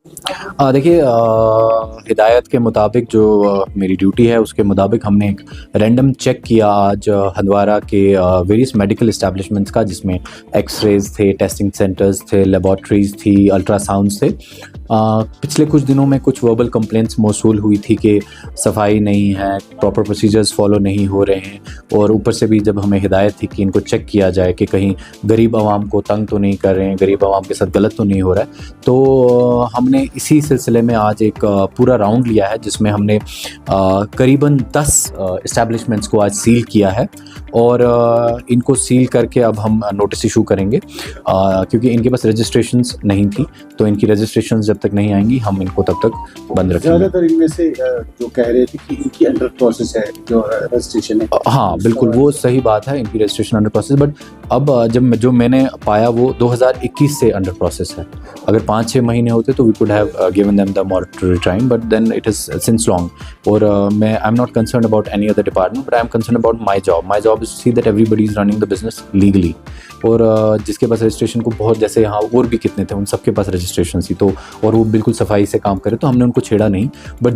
देखिए, हिदायत के मुताबिक जो मेरी ड्यूटी है उसके मुताबिक हमने एक रैंडम चेक किया आज हंदवारा के वेरियस मेडिकल इस्टेब्लिशमेंट्स का, जिसमें एक्स-रेज़ थे, टेस्टिंग सेंटर्स थे, लेबॉरेटरीज़ थी, अल्ट्रासाउंड्स थे। पिछले कुछ दिनों में कुछ वर्बल कंप्लेंट्स मौसूल हुई थी कि सफाई नहीं है, प्रॉपर प्रोसीजर्स फ़ॉलो नहीं हो रहे हैं, और ऊपर से भी जब हमें हिदायत थी कि इनको चेक किया जाए कि कहीं गरीब आवाम को तंग तो नहीं कर रहे हैं, गरीब आवाम के साथ गलत तो नहीं हो रहा है। तो हमने इसी सिलसिले में आज एक पूरा राउंड लिया है, जिसमें हमने करीबन 10 एस्टेब्लिशमेंट्स को आज सील किया है, और इनको सील करके अब हम नोटिस इशू करेंगे, क्योंकि इनके पास रजिस्ट्रेशंस नहीं थी, तो इनकी रजिस्ट्रेशंस जब तक नहीं आएंगी हम इनको तब तक बंद रखेंगे। ज़्यादातर इनमें से जो कह रहे थे कि इनकी अंडर प्रोसेस है जो रजिस्ट्रेशन है। हाँ बिल्कुल, वो सही बात है, इनकी रजिस्ट्रेशन अंडर प्रोसेस, बट अब जो मैंने पाया वो 2021 से अंडर प्रोसेस है। अगर 5-6 महीने होते तो we could have given them the monetary time, but then it is since long. और मैं I am not concerned about any other department, but I am concerned about my job is to see that everybody is running the business legally. और जिसके पास registration को बहुत, जैसे यहाँ और भी कितने थे, उन सबके पास रजिस्ट्रेशन थी, तो और वो बिल्कुल सफाई से काम करे, तो हमने उनको छेड़ा नहीं। बट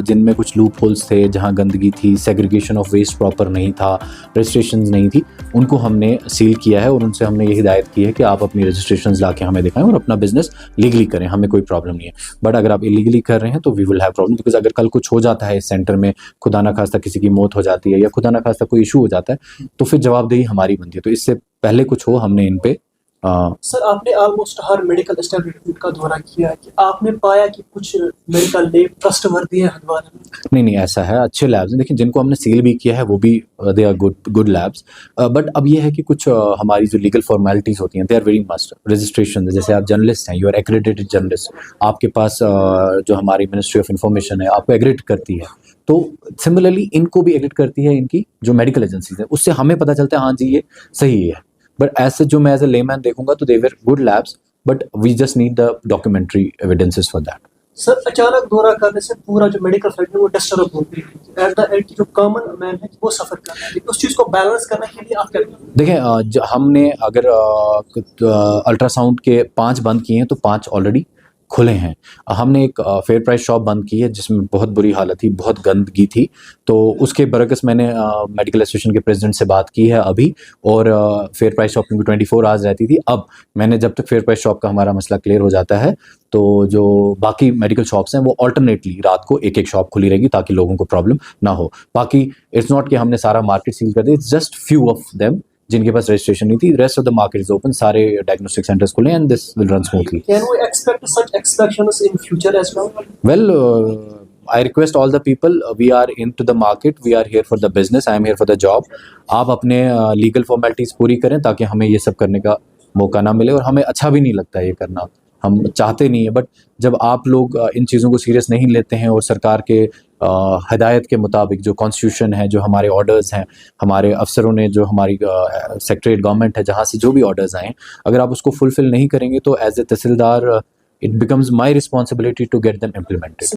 जिनमें कुछ लूप होल्स थे, जहाँ गंदगी थी, सेग्रीगेशन ऑफ वेस्ट प्रॉपर नहीं था, रजिस्ट्रेशन नहीं थी, उनको हमने सील किया है, और उनसे हमने ये हिदायत की है कि आप अपनी रजिस्ट्रेशन ला के हमें दिखाएं और अपना बिजनेस लीगली करें, हमें कोई प्रॉब्लम नहीं है। बट अगर आप इलीगली कर रहे हैं तो we will have problem, because अगर कल कुछ हो जाता है इस सेंटर में, खुदा ना खास्ता किसी की मौत हो जाती है या खुदा ना खास्ता कोई इशू हो जाता है, तो फिर जवाबदेही हमारी बनती है। तो इससे पहले कुछ हो, हमने इन पे सर, आपने ऑलमोस्ट हर मेडिकल एस्टेब्लिशमेंट का दौरा किया है कि आपने पाया कि कुछ मेडिकल लैब ट्रस्टवर्दी है हंदवारा में? नहीं, ऐसा है, अच्छे लैब्स हैं। देखिए, जिनको हमने सील भी किया है वो भी they are good labs. But अब ये है कि कुछ हमारी जो लीगल फॉर्मेलिटीज़ होती हैं, they are very must. Registration, जैसे आप जर्नलिस्ट हैं, यू आर एक्रेडिटेड जर्नलिस्ट, आपके पास जो हमारी मिनिस्ट्री ऑफ इंफॉर्मेशन है आपको एग्रीड करती है, तो सिमिलरली इनको भी एग्रीड करती है इनकी जो मेडिकल एजेंसीज हैं, उससे हमें पता चलता है हाँ जी ये सही है। बट ऐसे जो मैं एज ए लेमैन देखूंगा तो they were good labs, but we just need the documentary evidences for that. Sir, अचानक दौरा करने से पूरा जो मेडिकल फील्ड है वो डिस्टर्ब होती है, एट द एंड जो कॉमन मैन है वो सफर कर रहा है, उस चीज़ को बैलेंस करने के लिए आप क्या करेंगे? देखिए, हमने अगर अल्ट्रासाउंड के 5 बंद किए हैं तो 5 ऑलरेडी खुले हैं। हमने एक फेयर प्राइस शॉप बंद की है जिसमें बहुत बुरी हालत थी, बहुत गंदगी थी, तो उसके बरअक्स मैंने मेडिकल एसोसिएशन के प्रेसिडेंट से बात की है अभी, और फेयर प्राइस शॉप क्योंकि 24 आवर्स रहती थी, अब मैंने जब तक फेयर प्राइस शॉप का हमारा मसला क्लियर हो जाता है तो जो बाकी मेडिकल शॉप्स हैं वो अल्टरनेटली रात को एक शॉप खुली रहेगी ताकि लोगों को प्रॉब्लम ना हो। बाकी इट्स नॉट कि हमने सारा मार्केट सील कर दिया, it's just few of them जिनके पास रजिस्ट्रेशन नहीं थी, rest of the market is open, सारे डायग्नोस्टिक सेंटर्स खुले and this will run smoothly. Can we expect such expansions in future as well? Well, I request all the people, we are into the market, we are here for the business, I am here for the job. आप अपने legal formalities पूरी करें ताकि हमें ये सब करने का मौका ना मिले, और हमें अच्छा भी नहीं लगता है ये करना, हम चाहते नहीं है। बट जब आप लोग इन चीज़ों को सीरियस नहीं लेते हैं और सरकार के हिदायत के मुताबिक जो कॉन्स्टिट्यूशन है, जो हमारे ऑर्डर्स हैं, हमारे अफसरों ने जो हमारी सेक्रेटरीट गवर्नमेंट है जहाँ से जो भी ऑर्डर्स आए, अगर आप उसको फुलफिल नहीं करेंगे तो as a tehsildar it becomes my responsibility to get them implemented.